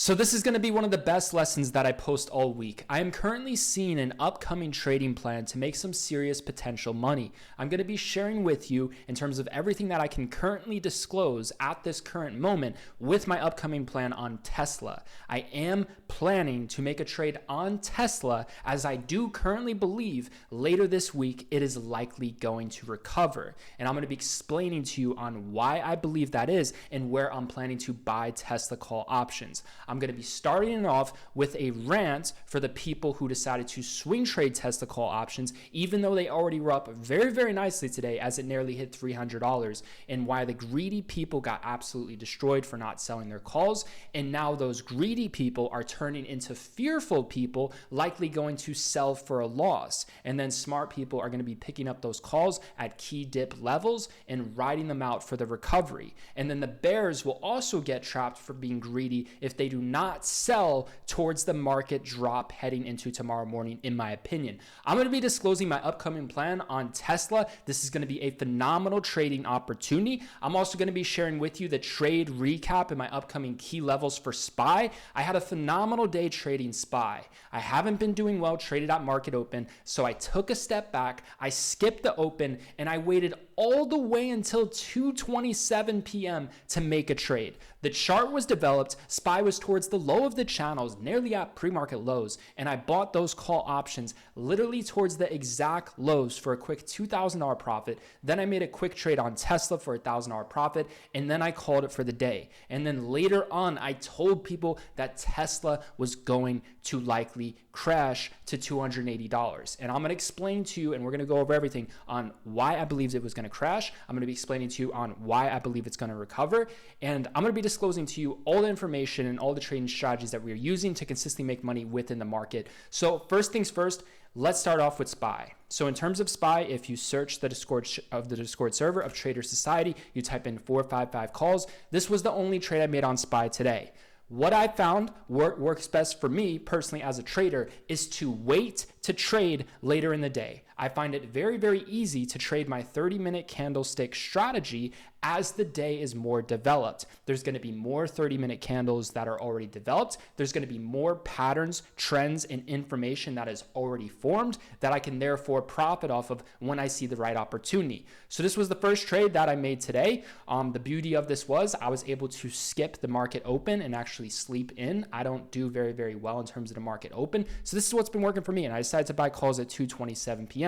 So this is going to be one of the best lessons that I post all week. I am currently seeing an upcoming trading plan to make some serious potential money. I'm going to be sharing with you in terms of everything that I can currently disclose at this current moment with my upcoming plan on Tesla. I am planning to make a trade on Tesla, as I do currently believe later this week it is likely going to recover. And I'm going to be explaining to you on why I believe that is and where I'm planning to buy Tesla call options. I'm going to be starting it off with a rant for the people who decided to swing trade Tesla call options, even though they already were up very, very nicely today as it nearly hit $300, and why the greedy people got absolutely destroyed for not selling their calls. And now those greedy people are turning into fearful people, likely going to sell for a loss. And then smart people are going to be picking up those calls at key dip levels and riding them out for the recovery. And then the bears will also get trapped for being greedy if they do not sell towards the market drop heading into tomorrow morning, in my opinion. I'm going to be disclosing my upcoming plan on Tesla. This is going to be a phenomenal trading opportunity. I'm also going to be sharing with you the trade recap and my upcoming key levels for SPY. I had a phenomenal day trading SPY. I haven't been doing well traded at market open, so I took a step back, I skipped the open, and I waited all the way until 2:27 p.m. to make a trade. The chart was developed, SPY was towards the low of the channels, nearly at pre-market lows, and I bought those call options literally towards the exact lows for a quick $2,000 profit. Then I made a quick trade on Tesla for a $1,000 profit, and then I called it for the day. And then later on, I told people that Tesla was going to likely crash to $280. And I'm going to explain to you, and we're going to go over everything on why I believe it was going to crash. I'm going to be explaining to you on why I believe it's going to recover. And I'm going to be disclosing to you all the information and all the trading strategies that we are using to consistently make money within the market. So first things first, let's start off with SPY. So in terms of SPY, if you search the Discord server of Trader Society, you type in 455 calls. This was the only trade I made on SPY today. What I found works best for me personally as a trader is to wait to trade later in the day. I find it very, very easy to trade my 30-minute candlestick strategy as the day is more developed. There's going to be more 30-minute candles that are already developed. There's going to be more patterns, trends, and information that is already formed that I can therefore profit off of when I see the right opportunity. So this was the first trade that I made today. The beauty of this was I was able to skip the market open and actually sleep in. I don't do very, very well in terms of the market open. So this is what's been working for me, and I decided to buy calls at 2:27 p.m.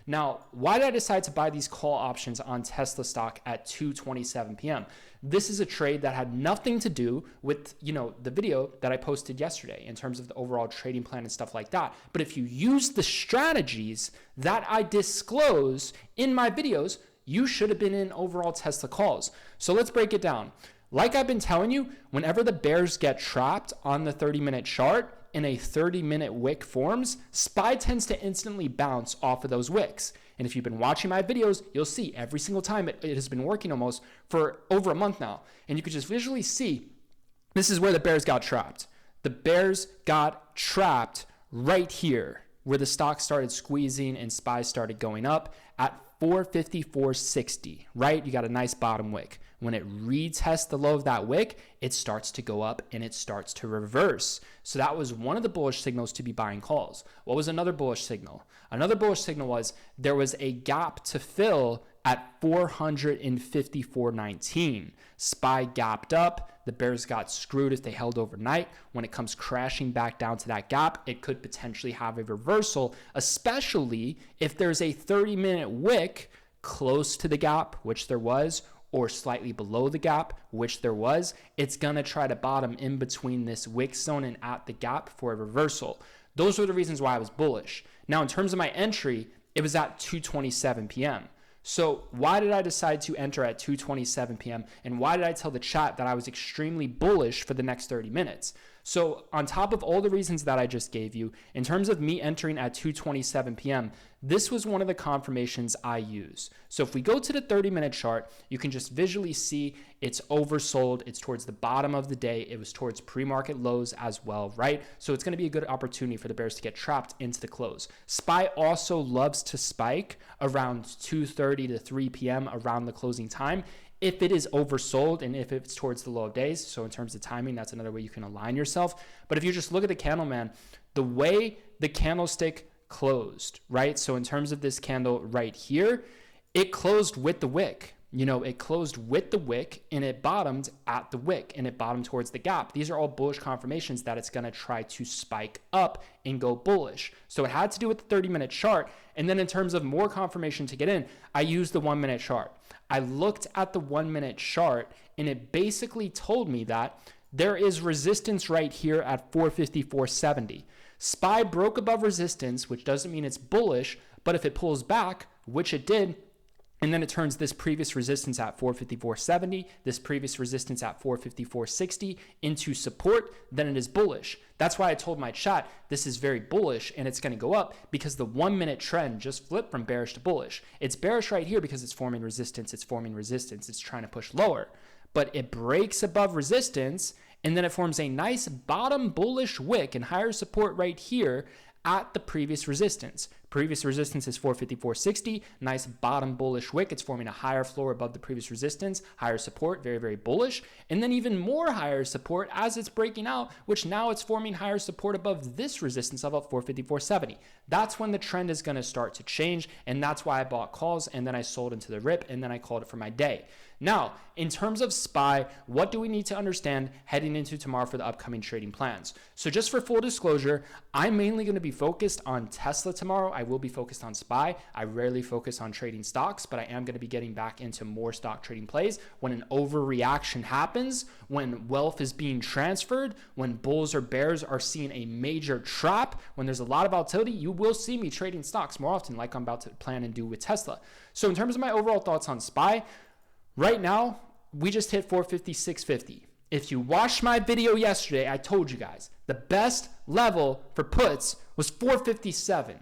Now, why did I decide to buy these call options on Tesla stock at 2:27 p.m.? This is a trade that had nothing to do with, the video that I posted yesterday in terms of the overall trading plan and stuff like that. But if you use the strategies that I disclose in my videos, you should have been in overall Tesla calls. So let's break it down. Like I've been telling you, whenever the bears get trapped on the 30-minute chart, in a 30-minute wick forms, SPY tends to instantly bounce off of those wicks. And if you've been watching my videos, you'll see every single time it has been working almost for over a month now. And you can just visually see this is where the bears got trapped. The bears got trapped right here where the stock started squeezing and SPY started going up at 454.60, right? You got a nice bottom wick. When it retests the low of that wick, it starts to go up and it starts to reverse. So that was one of the bullish signals to be buying calls. What was another bullish signal? Another bullish signal was there was a gap to fill at 454.19. SPY gapped up. The bears got screwed if they held overnight. When it comes crashing back down to that gap, it could potentially have a reversal, especially if there's a 30-minute wick close to the gap, which there was, or slightly below the gap, which there was. It's gonna try to bottom in between this wick zone and at the gap for a reversal. Those were the reasons why I was bullish. Now, in terms of my entry, it was at 2:27 p.m. So why did I decide to enter at 2:27 p.m. and why did I tell the chat that I was extremely bullish for the next 30 minutes? So on top of all the reasons that I just gave you, in terms of me entering at 2:27 p.m., this was one of the confirmations I use. So if we go to the 30-minute chart, you can just visually see it's oversold. It's towards the bottom of the day. It was towards pre-market lows as well, right? So it's going to be a good opportunity for the bears to get trapped into the close. SPY also loves to spike around 2:30 to 3 p.m. around the closing time. if it is oversold and if it's towards the low of days. So in terms of timing, that's another way you can align yourself. But if you just look at the candle, man, the way the candlestick closed, right? So in terms of this candle right here, it closed with the wick. It closed with the wick and it bottomed at the wick and it bottomed towards the gap. These are all bullish confirmations that it's going to try to spike up and go bullish. So it had to do with the 30-minute chart. And then in terms of more confirmation to get in, I used the 1-minute chart. I looked at the 1-minute chart and it basically told me that there is resistance right here at 454.70. SPY broke above resistance, which doesn't mean it's bullish, but if it pulls back, which it did, and then it turns this previous resistance at 454.70, this previous resistance at 454.60 into support, then it is bullish. That's why I told my chat, this is very bullish and it's going to go up because the 1-minute trend just flipped from bearish to bullish. It's bearish right here because it's forming resistance, it's trying to push lower. But it breaks above resistance and then it forms a nice bottom bullish wick and higher support right here at the previous resistance. Previous resistance is 454.60, nice bottom bullish wick. It's forming a higher floor above the previous resistance, higher support, very, very bullish. And then even more higher support as it's breaking out, which now it's forming higher support above this resistance level at 454.70. That's when the trend is going to start to change. And that's why I bought calls and then I sold into the rip and then I called it for my day. Now, in terms of SPY, what do we need to understand heading into tomorrow for the upcoming trading plans? So just for full disclosure, I'm mainly going to be focused on Tesla tomorrow. I will be focused on SPY. I rarely focus on trading stocks, but I am going to be getting back into more stock trading plays when an overreaction happens, when wealth is being transferred, when bulls or bears are seeing a major trap, when there's a lot of volatility, you will see me trading stocks more often like I'm about to plan and do with Tesla. So in terms of my overall thoughts on SPY, right now, we just hit 456.50. If you watched my video yesterday, I told you guys the best level for puts was 457.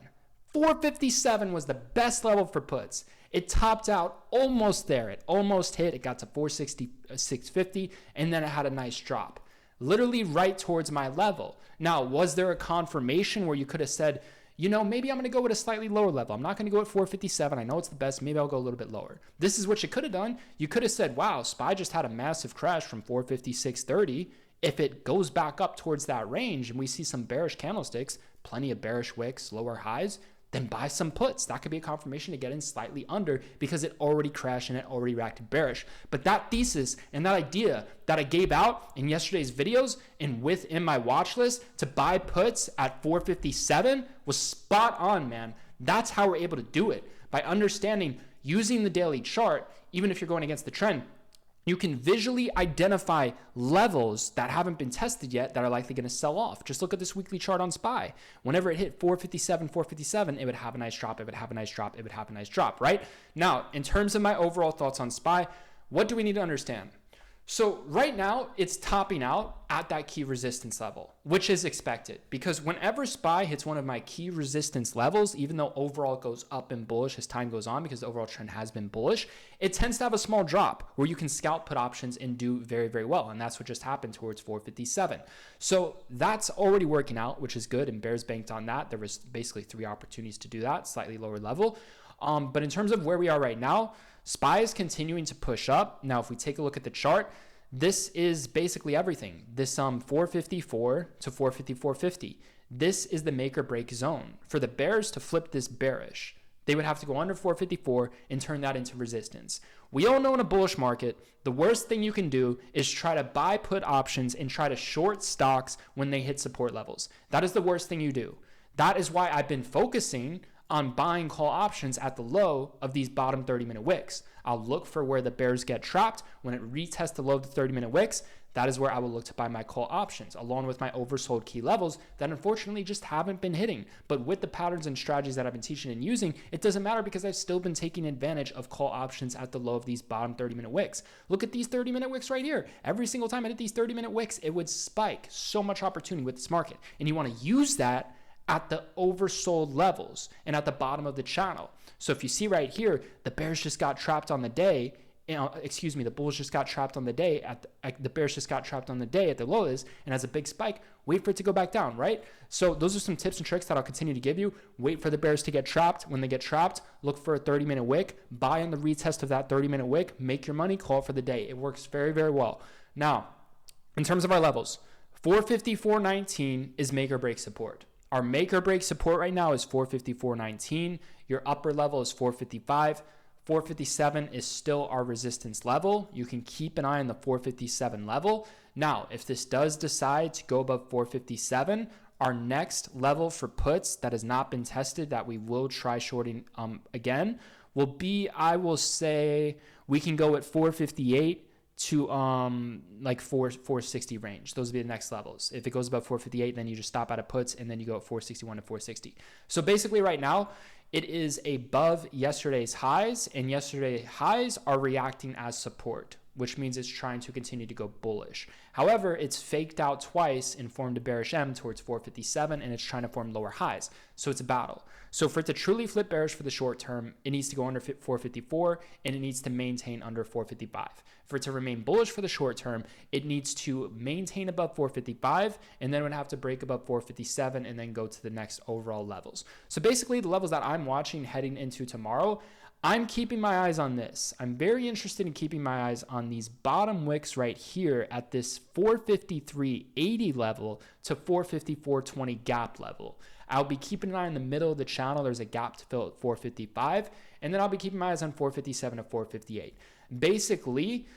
457 was the best level for puts. It topped out almost there. It almost hit. It got to 466.50, and then it had a nice drop. Literally right towards my level. Now, was there a confirmation where you could have said, maybe I'm going to go with a slightly lower level. I'm not going to go at 457. I know it's the best. Maybe I'll go a little bit lower. This is what you could have done. You could have said, wow, SPY just had a massive crash from 456.30. If it goes back up towards that range and we see some bearish candlesticks, plenty of bearish wicks, lower highs, then buy some puts. That could be a confirmation to get in slightly under because it already crashed and it already reacted bearish. But that thesis and that idea that I gave out in yesterday's videos and within my watch list to buy puts at 457 was spot on, man. That's how we're able to do it. By understanding, using the daily chart, even if you're going against the trend, you can visually identify levels that haven't been tested yet that are likely going to sell off. Just look at this weekly chart on SPY. Whenever it hit 457, it would have a nice drop, right? Now, in terms of my overall thoughts on SPY, what do we need to understand? So right now, it's topping out at that key resistance level, which is expected because whenever SPY hits one of my key resistance levels, even though overall it goes up and bullish as time goes on because the overall trend has been bullish, it tends to have a small drop where you can scalp put options and do very, very well. And that's what just happened towards 457. So that's already working out, which is good. And bears banked on that. There was basically 3 opportunities to do that, slightly lower level. But in terms of where we are right now, SPY is continuing to push up. Now, if we take a look at the chart, this is basically everything. This 454 to 454.50. This is the make or break zone. For the bears to flip this bearish, they would have to go under 454 and turn that into resistance. We all know in a bullish market, the worst thing you can do is try to buy put options and try to short stocks when they hit support levels. That is the worst thing you do. That is why I've been focusing on buying call options at the low of these bottom 30-minute wicks. I'll look for where the bears get trapped. When it retests the low of the 30-minute wicks, that is where I will look to buy my call options, along with my oversold key levels that unfortunately just haven't been hitting. But with the patterns and strategies that I've been teaching and using, it doesn't matter because I've still been taking advantage of call options at the low of these bottom 30-minute wicks. Look at these 30-minute wicks right here. Every single time I hit these 30-minute wicks, it would spike. So much opportunity with this market. And you want to use that at the oversold levels and at the bottom of the channel. So if you see right here, the bears just got trapped on the day the bulls just got trapped on the day the bears just got trapped on the day at the lows and has a big spike, wait for it to go back down, right? So those are some tips and tricks that I'll continue to give you. Wait for the bears to get trapped. When they get trapped, look for a 30-minute wick, buy on the retest of that 30-minute wick, make your money, call it for the day. It works very, very well. Now, in terms of our levels, 454.19 is make or break support. Our make or break support right now is 454.19. Your upper level is 455. 457 is still our resistance level. You can keep an eye on the 457 level. Now, if this does decide to go above 457, our next level for puts that has not been tested that we will try shorting again will be, I will say, we can go at 458 to like 460 range. Those would be the next levels. If it goes above 458, then you just stop out of puts and then you go at 461 to 460. So basically right now, it is above yesterday's highs, and yesterday's highs are reacting as support, which means it's trying to continue to go bullish. However, it's faked out twice and formed a bearish M towards 457, and it's trying to form lower highs. So it's a battle. So for it to truly flip bearish for the short term, it needs to go under 454, and it needs to maintain under 455. For it to remain bullish for the short term, it needs to maintain above 455, and then it would have to break above 457 and then go to the next overall levels. So basically the levels that I'm watching heading into tomorrow, I'm keeping my eyes on this. I'm very interested in keeping my eyes on these bottom wicks right here at this 453.80 level to 454.20 gap level. I'll be keeping an eye in the middle of the channel. There's a gap to fill at 455, and then I'll be keeping my eyes on 457 to 458. Basically,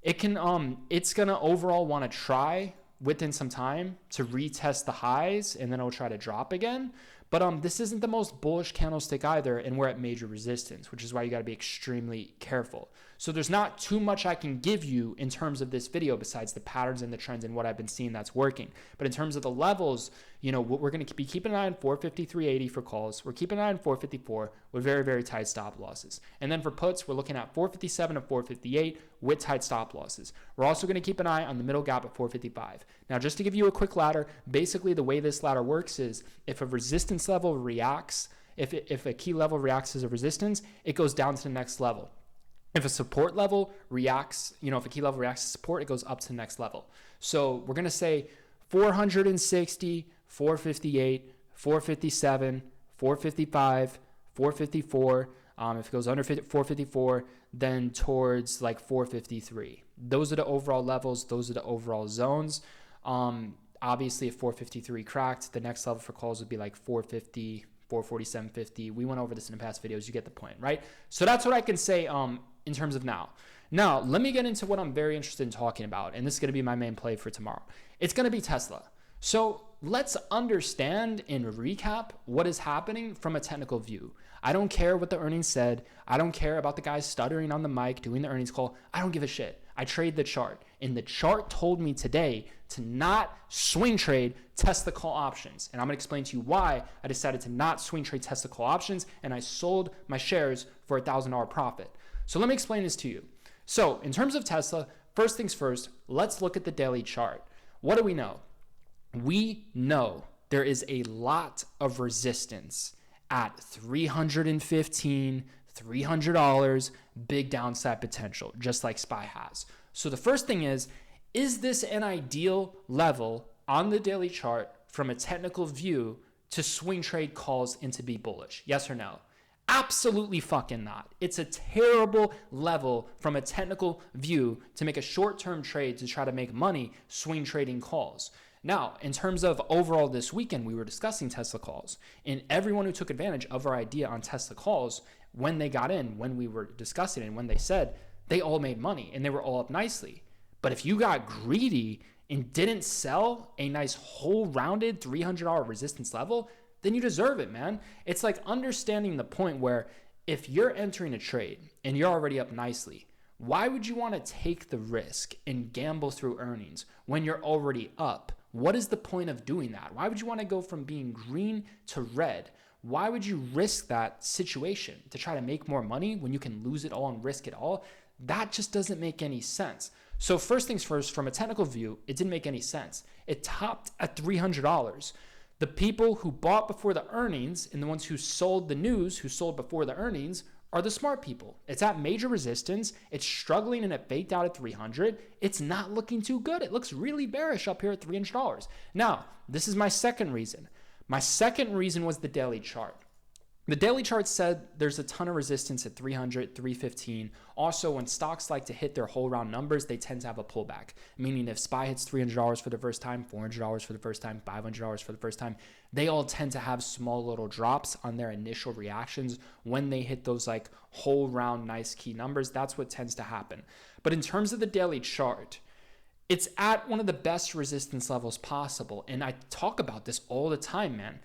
it's gonna overall want to try within some time to retest the highs, and then it'll try to drop again. But this isn't the most bullish candlestick either, and we're at major resistance, which is why you got to be extremely careful. So there's not too much I can give you in terms of this video besides the patterns and the trends and what I've been seeing that's working. But in terms of the levels, we're going to be keeping an eye on 453.80 for calls. We're keeping an eye on 454 with very, very tight stop losses. And then for puts, we're looking at 457 to 458 with tight stop losses. We're also going to keep an eye on the middle gap at 455. Now, just to give you a quick ladder, basically the way this ladder works is if a resistance level reacts, if a key level reacts as a resistance, it goes down to the next level. If a support level reacts, if a key level reacts to support, it goes up to the next level. So we're going to say 460, 458, 457, 455, 454. If it goes under 454, then towards like 453. Those are the overall levels. Those are the overall zones. Obviously, if 453 cracked, the next level for calls would be like 450, 447.50. We went over this in the past videos. You get the point, right? So that's what I can say in terms of now. Now, let me get into what I'm very interested in talking about, and this is going to be my main play for tomorrow. It's going to be Tesla. So let's understand and recap what is happening from a technical view. I don't care what the earnings said. I don't care about the guys stuttering on the mic doing the earnings call. I don't give a shit. I trade the chart, and the chart told me today to not swing trade Tesla call options. And I'm going to explain to you why I decided to not swing trade Tesla call options, and I sold my shares for $1,000 profit. So let me explain this to you. So in terms of Tesla, first things first, let's look at the daily chart. What do we know? We know there is a lot of resistance at $315, $300, big downside potential, just like SPY has. So the first thing is this an ideal level on the daily chart from a technical view to swing trade calls into be bullish? Yes or no? Absolutely fucking not. It's a terrible level from a technical view to make a short-term trade to try to make money swing trading calls. Now, in terms of overall this weekend, we were discussing Tesla calls, and everyone who took advantage of our idea on Tesla calls, when they got in, when we were discussing it, and when they said, they all made money and they were all up nicely. But if you got greedy and didn't sell a nice whole rounded $300 resistance level, then you deserve it, man. It's like understanding the point where if you're entering a trade and you're already up nicely, why would you want to take the risk and gamble through earnings when you're already up? What is the point of doing that? Why would you want to go from being green to red? Why would you risk that situation to try to make more money when you can lose it all and risk it all? That just doesn't make any sense. So first things first, from a technical view, it didn't make any sense. It topped at $300. The people who bought before the earnings and the ones who sold the news, who sold before the earnings, are the smart people. It's at major resistance. It's struggling and it faked out at 300. It's not looking too good. It looks really bearish up here at $300. Now, this is my second reason. My second reason was the daily chart. The daily chart said there's a ton of resistance at 300, 315. Also, when stocks like to hit their whole round numbers, they tend to have a pullback. Meaning if SPY hits $300 for the first time, $400 for the first time, $500 for the first time, they all tend to have small little drops on their initial reactions when they hit those like whole round nice key numbers. That's what tends to happen. But in terms of the daily chart, it's at one of the best resistance levels possible. And I talk about this all the time, man.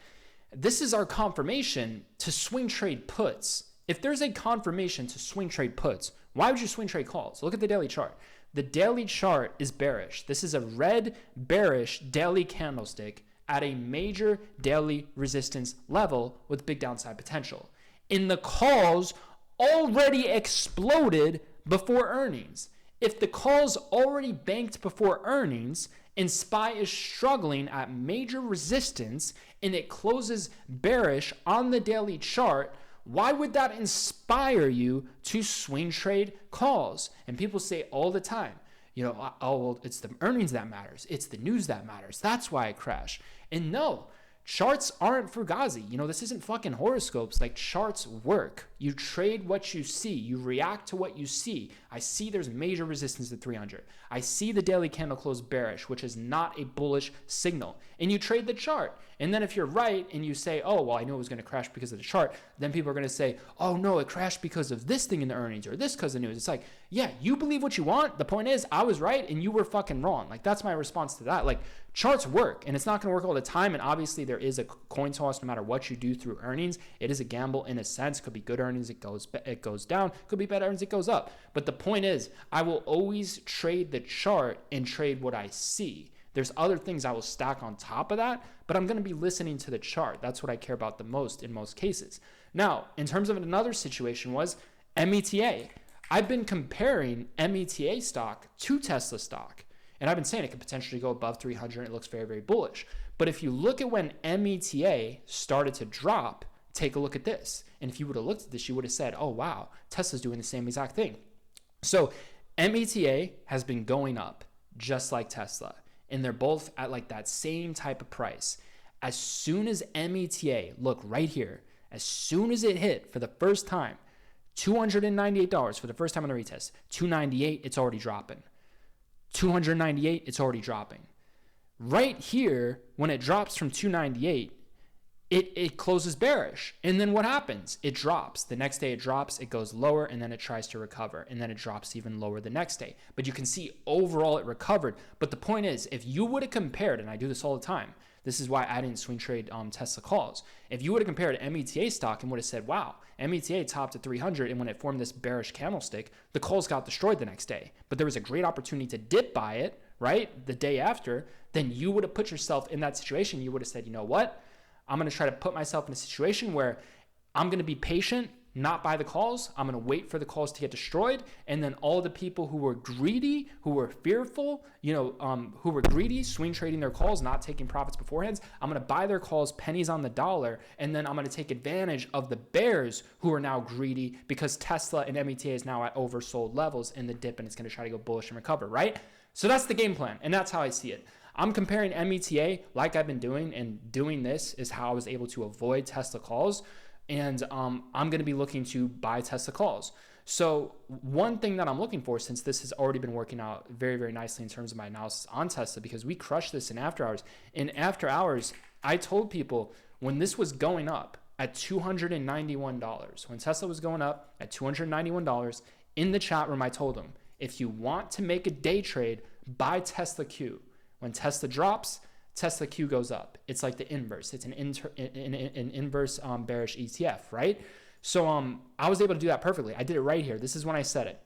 This is our confirmation to swing trade puts. If there's a confirmation to swing trade puts, why would you swing trade calls? Look at the daily chart. The daily chart is bearish. This is a red bearish daily candlestick at a major daily resistance level with big downside potential. And the calls already exploded before earnings. If the calls already banked before earnings, and SPY is struggling at major resistance and it closes bearish on the daily chart, why would that inspire you to swing trade calls? And people say all the time, oh, well, it's the earnings that matters. It's the news that matters. That's why it crashed. And no, charts aren't fugazi. This isn't fucking horoscopes. Like, charts work. You trade what you see. You react to what you see. I see there's major resistance at 300. I see the daily candle close bearish, which is not a bullish signal. And you trade the chart. And then if you're right and you say, oh, well, I knew it was going to crash because of the chart, then people are going to say, oh, no, it crashed because of this thing in the earnings or this because of the news. It's like, yeah, you believe what you want. The point is, I was right and you were fucking wrong. Like, that's my response to that. Like, charts work, and it's not going to work all the time. And obviously, there is a coin toss no matter what you do through earnings. It is a gamble in a sense. Could be good earnings, it goes down. Could be bad earnings, it goes up. But the point is, I will always trade the chart and trade what I see. There's other things I will stack on top of that, but I'm going to be listening to the chart. That's what I care about the most in most cases. Now, in terms of another situation was META. I've been comparing META stock to Tesla stock. And I've been saying it could potentially go above 300. It looks very, very bullish. But if you look at when META started to drop, take a look at this. And if you would have looked at this, you would have said, oh, wow, Tesla's doing the same exact thing. So META has been going up just like Tesla. And they're both at like that same type of price. As soon as META, look right here, as soon as it hit for the first time, $298 for the first time on the retest, $298, it's already dropping. $298, it's already dropping. Right here, when it drops from $298, it closes bearish. And then what happens? It drops. The next day it drops, it goes lower, and then it tries to recover. And then it drops even lower the next day. But you can see overall it recovered. But the point is, if you would have compared, and I do this all the time, this is why I didn't swing trade Tesla calls. If you would have compared META stock and would have said, wow, META topped at 300, and when it formed this bearish candlestick, the calls got destroyed the next day. But there was a great opportunity to dip buy it, right, the day after. Then you would have put yourself in that situation. You would have said, you know what? I'm going to try to put myself in a situation where I'm going to be patient, not buy the calls. I'm going to wait for the calls to get destroyed. And then all the people who were greedy, who were fearful, who were greedy, swing trading their calls, not taking profits beforehand, I'm going to buy their calls pennies on the dollar. And then I'm going to take advantage of the bears who are now greedy because Tesla and META is now at oversold levels in the dip, and it's going to try to go bullish and recover, right? So that's the game plan. And that's how I see it. I'm comparing META like I've been doing, and doing this is how I was able to avoid Tesla calls. And I'm going to be looking to buy Tesla calls. So one thing that I'm looking for, since this has already been working out very, very nicely in terms of my analysis on Tesla, because we crushed this in after hours. In after hours, I told people when this was going up at $291, when Tesla was going up at $291, in the chat room, I told them, if you want to make a day trade, buy Tesla Q. When Tesla drops, Tesla Q goes up. It's like the inverse. It's an inverse bearish ETF, right? So I was able to do that perfectly. I did it right here. This is when I said it.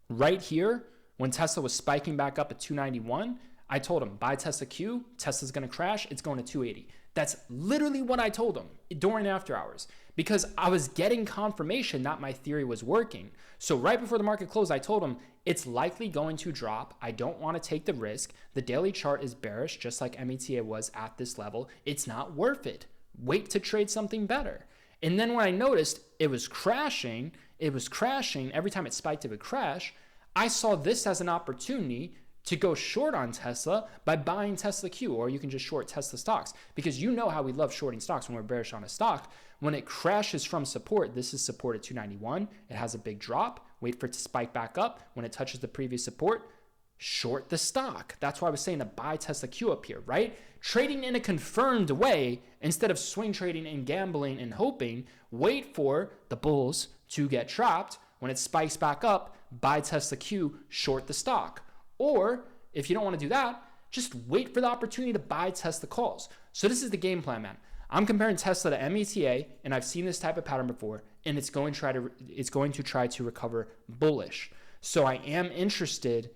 Right here, when Tesla was spiking back up at 291, I told him, buy Tesla Q. Tesla's going to crash. It's going to 280. That's literally what I told him during after hours, because I was getting confirmation that my theory was working. So right before the market closed, I told him it's likely going to drop. I don't want to take the risk. The daily chart is bearish, just like META was at this level. It's not worth it. Wait to trade something better. And then when I noticed it was crashing every time it spiked, it would crash. I saw this as an opportunity to go short on Tesla by buying Tesla Q, or you can just short Tesla stocks, because you know how we love shorting stocks when we're bearish on a stock. When it crashes from support, this is support at 291. It has a big drop. Wait for it to spike back up. When it touches the previous support, short the stock. That's why I was saying to buy Tesla Q up here, right? Trading in a confirmed way instead of swing trading and gambling and hoping. Wait for the bulls to get trapped. When it spikes back up, buy Tesla Q, short the stock. Or if you don't want to do that, just wait for the opportunity to buy Tesla calls. So this is the game plan, man. I'm comparing Tesla to META, and I've seen this type of pattern before, and it's going to try to recover bullish. So I am interested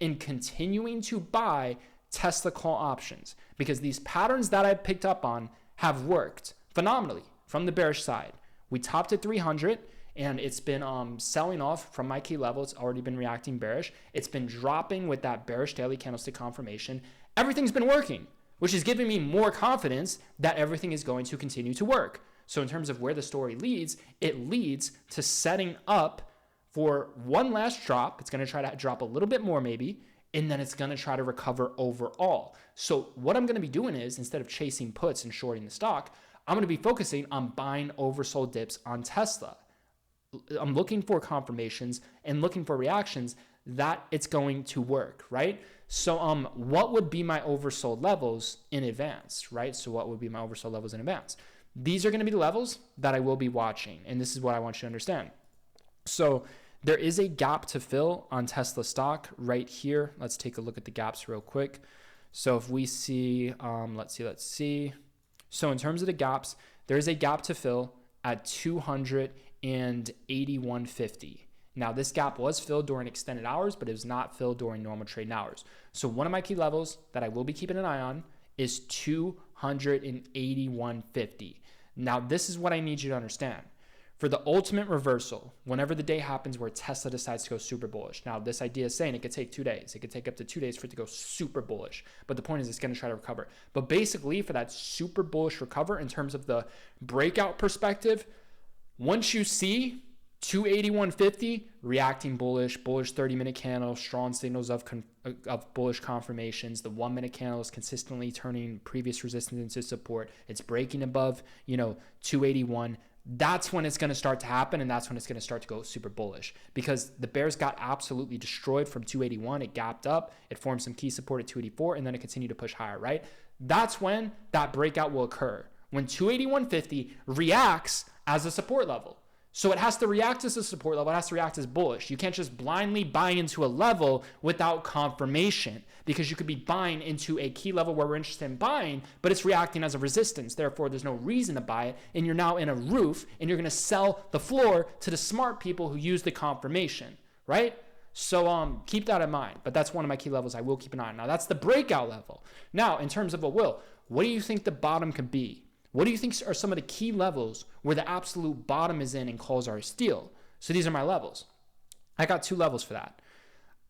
in continuing to buy Tesla call options, because these patterns that I picked up on have worked phenomenally from the bearish side. We topped at 300. And it's been selling off from my key level. It's already been reacting bearish. It's been dropping with that bearish daily candlestick confirmation. Everything's been working, which is giving me more confidence that everything is going to continue to work. So in terms of where the story leads, it leads to setting up for one last drop. It's going to try to drop a little bit more maybe, and then it's going to try to recover overall. So what I'm going to be doing is, instead of chasing puts and shorting the stock, I'm going to be focusing on buying oversold dips on Tesla. I'm looking for confirmations and looking for reactions that it's going to work, right? So what would be my oversold levels in advance, right? So what would be my oversold levels in advance? These are going to be the levels that I will be watching, and this is what I want you to understand. So there is a gap to fill on Tesla stock right here. Let's take a look at the gaps real quick. So if we see, let's see. So in terms of the gaps, there is a gap to fill at 281.50. Now this gap was filled during extended hours, but it was not filled during normal trading hours. So one of my key levels that I will be keeping an eye on is 281.50. Now this is what I need you to understand. For the ultimate reversal, whenever the day happens where Tesla decides to go super bullish. Now this idea is saying it could take 2 days. It could take up to 2 days for it to go super bullish. But the point is it's going to try to recover. But basically for that super bullish recover in terms of the breakout perspective, once you see 281.50 reacting bullish 30-minute candle, strong signals of bullish confirmations. The 1-minute candle is consistently turning previous resistance into support. It's breaking above, 281. That's when it's going to start to happen, and that's when it's going to start to go super bullish, because the bears got absolutely destroyed from 281. It gapped up, it formed some key support at 284, and then it continued to push higher, right? That's when that breakout will occur, when 281.50 reacts as a support level. So it has to react as a support level. It has to react as bullish. You can't just blindly buy into a level without confirmation, because you could be buying into a key level where we're interested in buying, but it's reacting as a resistance. Therefore, there's no reason to buy it. And you're now in a roof, and you're going to sell the floor to the smart people who use the confirmation, right? So keep that in mind. But that's one of my key levels I will keep an eye on. Now, that's the breakout level. Now, in terms of what do you think the bottom could be? What do you think are some of the key levels where the absolute bottom is in and calls are steal? So these are my levels. I got 2 levels for that.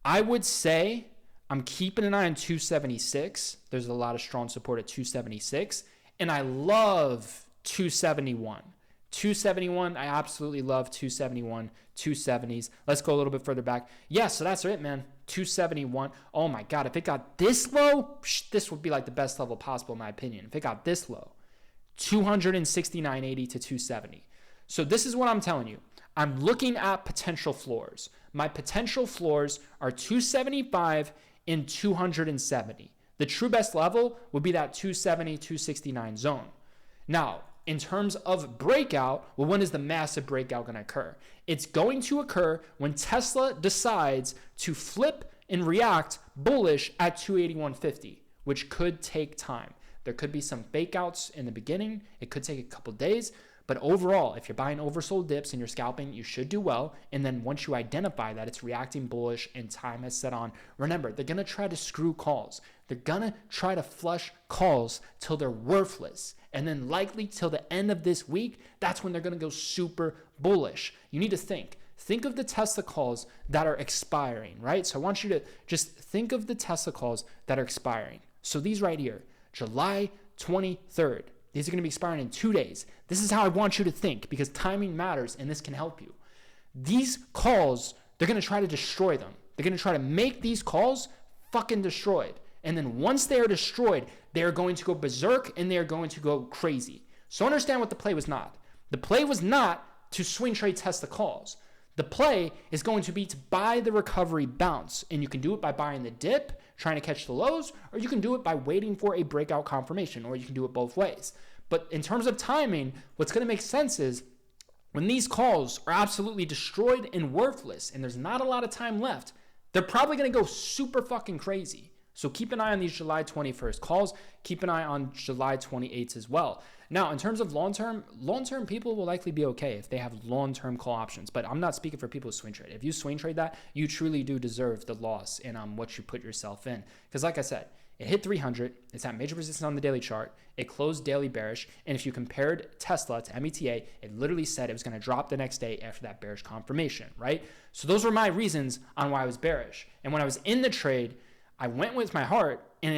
I would say I'm keeping an eye on 276. There's a lot of strong support at 276. And I love 271. 271, I absolutely love 271, 270s. Let's go a little bit further back. Yeah, so that's it, man. 271. Oh my God, if it got this low, this would be like the best level possible in my opinion. If it got this low. 269.80 to 270. So this is what I'm telling you. I'm looking at potential floors. My potential floors are 275 and 270. The true best level would be that 270, 269 zone. Now, in terms of breakout, when is the massive breakout going to occur? It's going to occur when Tesla decides to flip and react bullish at 281.50, which could take time. There could be some fake outs in the beginning. It could take a couple days. But overall, if you're buying oversold dips and you're scalping, you should do well. And then once you identify that it's reacting bullish and time has set on, remember, they're going to try to screw calls. They're going to try to flush calls till they're worthless. And then likely till the end of this week, that's when they're going to go super bullish. You need to think of the Tesla calls that are expiring, right? So I want you to just think of the Tesla calls that are expiring. So these right here. July 23rd, These are going to be expiring in 2 days. This is how I want you to think, because timing matters and this can help you. These calls, they're going to try to destroy them. They're going to try to make these calls fucking destroyed. And then once they are destroyed, they are going to go berserk and they are going to go crazy. So understand what the play was not. The play was not to swing trade test the calls. The play is going to be to buy the recovery bounce. And you can do it by buying the dip, trying to catch the lows, or you can do it by waiting for a breakout confirmation, or you can do it both ways. But in terms of timing, what's going to make sense is when these calls are absolutely destroyed and worthless and there's not a lot of time left, they're probably going to go super fucking crazy. So keep an eye on these July 21st calls. Keep an eye on July 28th as well. Now, in terms of long-term people will likely be okay if they have long-term call options. But I'm not speaking for people who swing trade. If you swing trade that, you truly do deserve the loss in what you put yourself in. Because like I said, it hit 300. It's at major resistance on the daily chart. It closed daily bearish. And if you compared Tesla to META, it literally said it was going to drop the next day after that bearish confirmation, right? So those were my reasons on why I was bearish. And when I was in the trade, I went with my heart and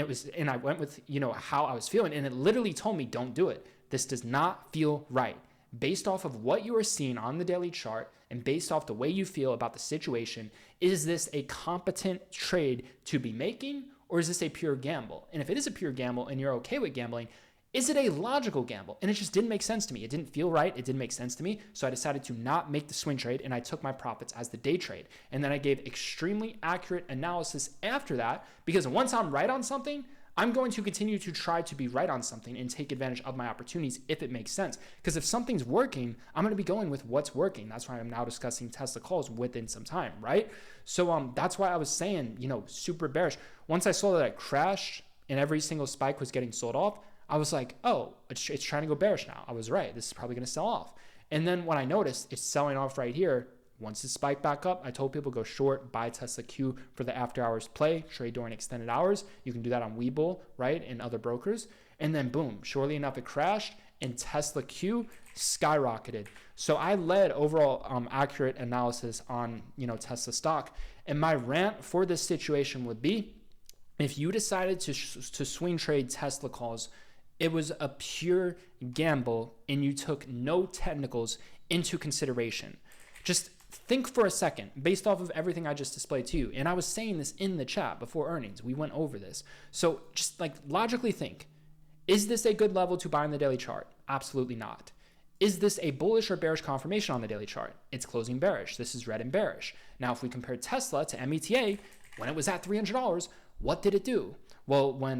I went with, how I was feeling. And it literally told me, don't do it. This does not feel right. Based off of what you are seeing on the daily chart and based off the way you feel about the situation, is this a competent trade to be making, or is this a pure gamble? And if it is a pure gamble and you're okay with gambling, is it a logical gamble? And it just didn't make sense to me. It didn't feel right. It didn't make sense to me. So I decided to not make the swing trade and I took my profits as the day trade. And then I gave extremely accurate analysis after that, because once I'm right on something, I'm going to continue to try to be right on something and take advantage of my opportunities if it makes sense. Because if something's working, I'm going to be going with what's working. That's why I'm now discussing Tesla calls within some time, right? So that's why I was saying, super bearish. Once I saw that it crashed and every single spike was getting sold off, I was like, oh, it's trying to go bearish now. I was right. This is probably going to sell off. And then when I noticed it's selling off right here, once it spiked back up, I told people go short, buy Tesla Q for the after hours play, trade during extended hours. You can do that on Webull, right, and other brokers. And then boom, surely enough, it crashed and Tesla Q skyrocketed. So I led overall accurate analysis on, Tesla stock. And my rant for this situation would be, if you decided to swing trade Tesla calls, it was a pure gamble and you took no technicals into consideration. Just think for a second, based off of everything I just displayed to you. And I was saying this in the chat before earnings. We went over this. So just logically think, is this a good level to buy in the daily chart? Absolutely not. Is this a bullish or bearish confirmation on the daily chart? It's closing bearish. This is red and bearish. Now, if we compare Tesla to META, when it was at $300, what did it do? Well, when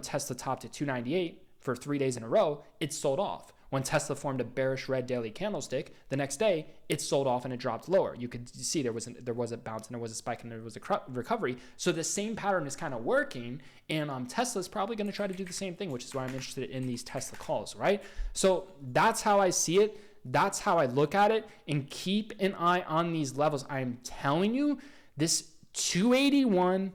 Tesla topped at 298 for 3 days in a row, it sold off. When Tesla formed a bearish red daily candlestick, the next day it sold off and it dropped lower. You could see there was a bounce and there was a spike and there was a recovery. So the same pattern is kind of working, and Tesla's probably going to try to do the same thing, which is why I'm interested in these Tesla calls, right? So that's how I see it. That's how I look at it, and keep an eye on these levels. I am telling you, this 281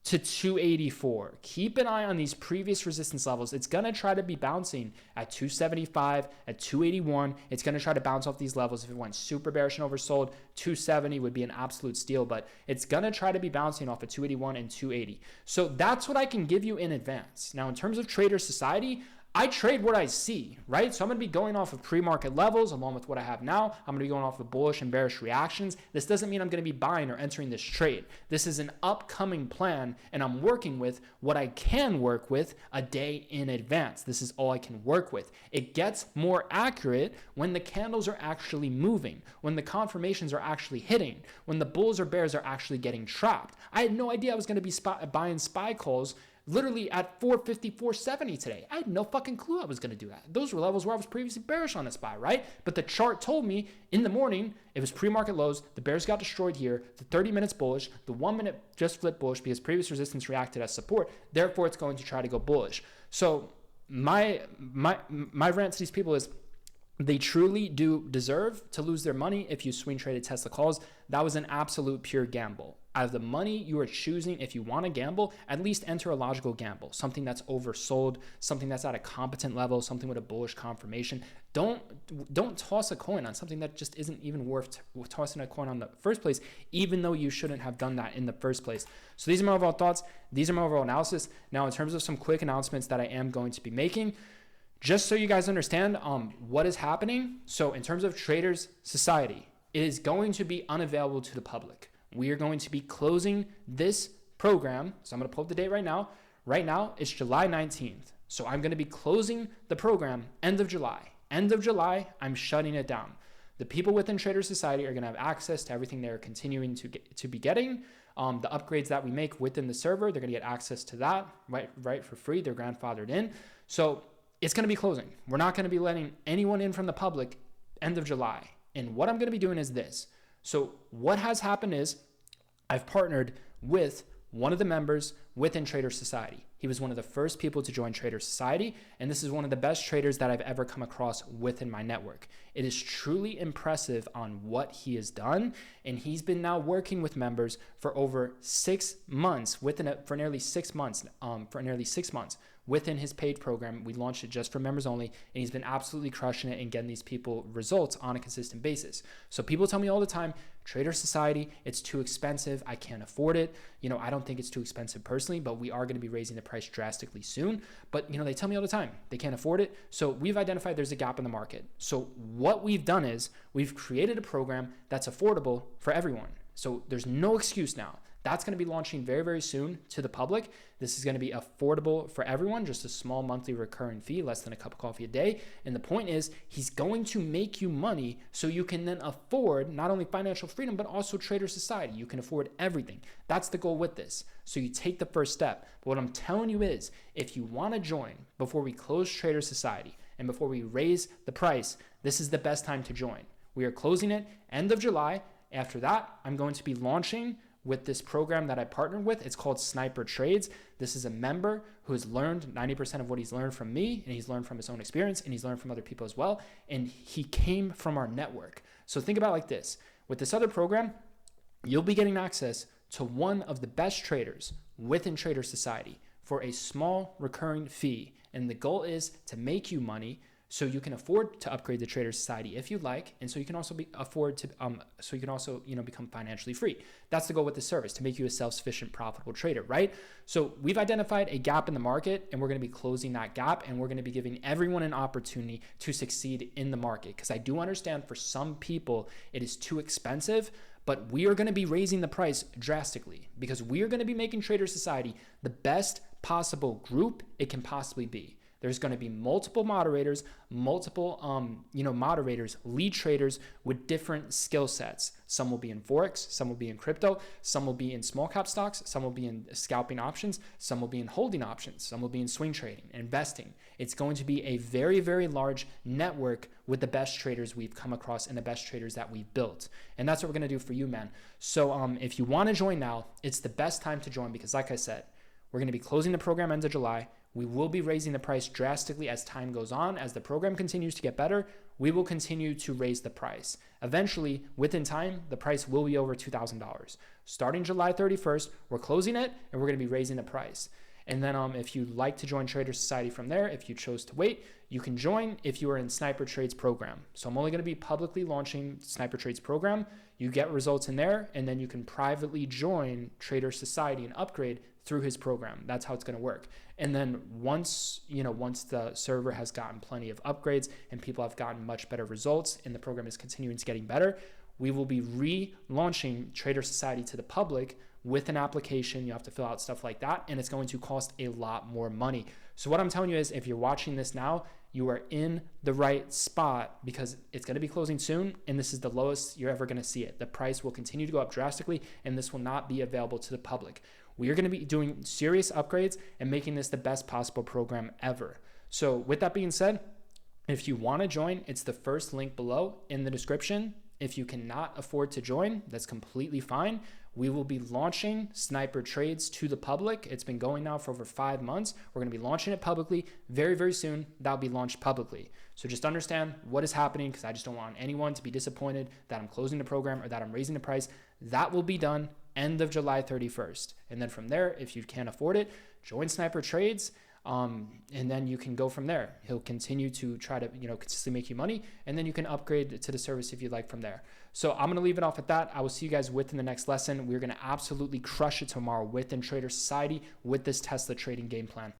to 284. Keep an eye on these previous resistance levels. It's going to try to be bouncing at 275, at 281. It's going to try to bounce off these levels. If it went super bearish and oversold, 270 would be an absolute steal, but it's going to try to be bouncing off at 281 and 280. So that's what I can give you in advance. Now, in terms of Trader Society, I trade what I see, right? So I'm going to be going off of pre-market levels along with what I have now. I'm going to be going off of bullish and bearish reactions. This doesn't mean I'm going to be buying or entering this trade. This is an upcoming plan, and I'm working with what I can work with a day in advance. This is all I can work with. It gets more accurate when the candles are actually moving, when the confirmations are actually hitting, when the bulls or bears are actually getting trapped. I had no idea I was going to be buying SPY calls literally at 450, 470 today. I had no fucking clue I was going to do that. Those were levels where I was previously bearish on this buy, right? But the chart told me in the morning, it was pre-market lows. The bears got destroyed here. The 30 minutes bullish. The 1 minute just flipped bullish because previous resistance reacted as support. Therefore, it's going to try to go bullish. So my rant to these people is, they truly do deserve to lose their money if you swing traded Tesla calls. That was an absolute pure gamble. Out of the money you are choosing, if you want to gamble, at least enter a logical gamble. Something that's oversold, something that's at a competent level, something with a bullish confirmation. Don't toss a coin on something that just isn't even worth tossing a coin on in the first place, even though you shouldn't have done that in the first place. So these are my overall thoughts. These are my overall analysis. Now, in terms of some quick announcements that I am going to be making, just so you guys understand what is happening. So in terms of Traders Society, it is going to be unavailable to the public. We are going to be closing this program. So I'm going to pull up the date right now. Right now, it's July 19th. So I'm going to be closing the program end of July. End of July, I'm shutting it down. The people within Traders Society are going to have access to everything they're continuing to be getting. The upgrades that we make within the server, they're going to get access to that right for free. They're grandfathered in. So it's going to be closing. We're not going to be letting anyone in from the public end of July. And what I'm going to be doing is this. So what has happened is I've partnered with one of the members within Traders Society. He was one of the first people to join Traders Society, and this is one of the best traders that I've ever come across within my network. It is truly impressive on what he has done, and he's been now working with members for over 6 months, for nearly 6 months within his paid program. We launched it just for members only, and he's been absolutely crushing it and getting these people results on a consistent basis. So people tell me all the time, Trader Society, it's too expensive. I can't afford it. I don't think it's too expensive personally, but we are going to be raising the price drastically soon. But, they tell me all the time they can't afford it. So we've identified there's a gap in the market. So what we've done is we've created a program that's affordable for everyone. So there's no excuse now. That's going to be launching very, very soon to the public. This is going to be affordable for everyone, just a small monthly recurring fee, less than a cup of coffee a day. And the point is, he's going to make you money so you can then afford not only financial freedom, but also Trader Society. You can afford everything. That's the goal with this. So you take the first step. But what I'm telling you is, if you want to join before we close Trader Society and before we raise the price, this is the best time to join. We are closing it end of July. After that, I'm going to be launching with this program that I partnered with. It's called Sniper Trades. This is a member who has learned 90% of what he's learned from me, and he's learned from his own experience, and he's learned from other people as well. And he came from our network. So think about it like this. With this other program, you'll be getting access to one of the best traders within Trader Society for a small recurring fee. And the goal is to make you money so you can afford to upgrade the Trader Society if you'd like, and so you can also become financially free. That's the goal with the service, to make you a self-sufficient, profitable trader, right? So we've identified a gap in the market, and we're going to be closing that gap, and we're going to be giving everyone an opportunity to succeed in the market. Because I do understand for some people it is too expensive, but we are going to be raising the price drastically because we are going to be making Trader Society the best possible group it can possibly be. There's going to be multiple moderators, lead traders with different skill sets. Some will be in Forex, some will be in crypto, some will be in small cap stocks, some will be in scalping options, some will be in holding options, some will be in swing trading, investing. It's going to be a very, very large network with the best traders we've come across and the best traders that we've built. And that's what we're going to do for you, man. So if you want to join now, it's the best time to join because like I said, we're going to be closing the program end of July. We will be raising the price drastically as time goes on. As the program continues to get better, we will continue to raise the price. Eventually, within time, the price will be over $2,000. Starting July 31st, we're closing it and we're going to be raising the price. And then if you'd like to join Trader Society from there, if you chose to wait, you can join if you are in Sniper Trades program. So I'm only going to be publicly launching Sniper Trades program. You get results in there, and then you can privately join Trader Society and upgrade through his program. That's how it's going to work. And then once the server has gotten plenty of upgrades and people have gotten much better results and the program is continuing to getting better, we will be relaunching Trader Society to the public with an application. You have to fill out stuff like that, and it's going to cost a lot more money. So what I'm telling you is, if you're watching this now, you are in the right spot because it's going to be closing soon, and this is the lowest you're ever going to see it. The price will continue to go up drastically, and this will not be available to the public. We are going to be doing serious upgrades and making this the best possible program ever. So with that being said, if you want to join, it's the first link below in the description. If you cannot afford to join, that's completely fine. We will be launching Sniper Trades to the public. It's been going now for over 5 months. We're going to be launching it publicly very, very soon. That'll be launched publicly. So just understand what is happening, because I just don't want anyone to be disappointed that I'm closing the program or that I'm raising the price. That will be done end of July 31st. And then from there, if you can't afford it, join Sniper Trades. And then you can go from there. He'll continue to try to, consistently make you money, and then you can upgrade to the service if you'd like from there. So I'm going to leave it off at that. I will see you guys within the next lesson. We're going to absolutely crush it tomorrow within Trader Society with this Tesla trading game plan.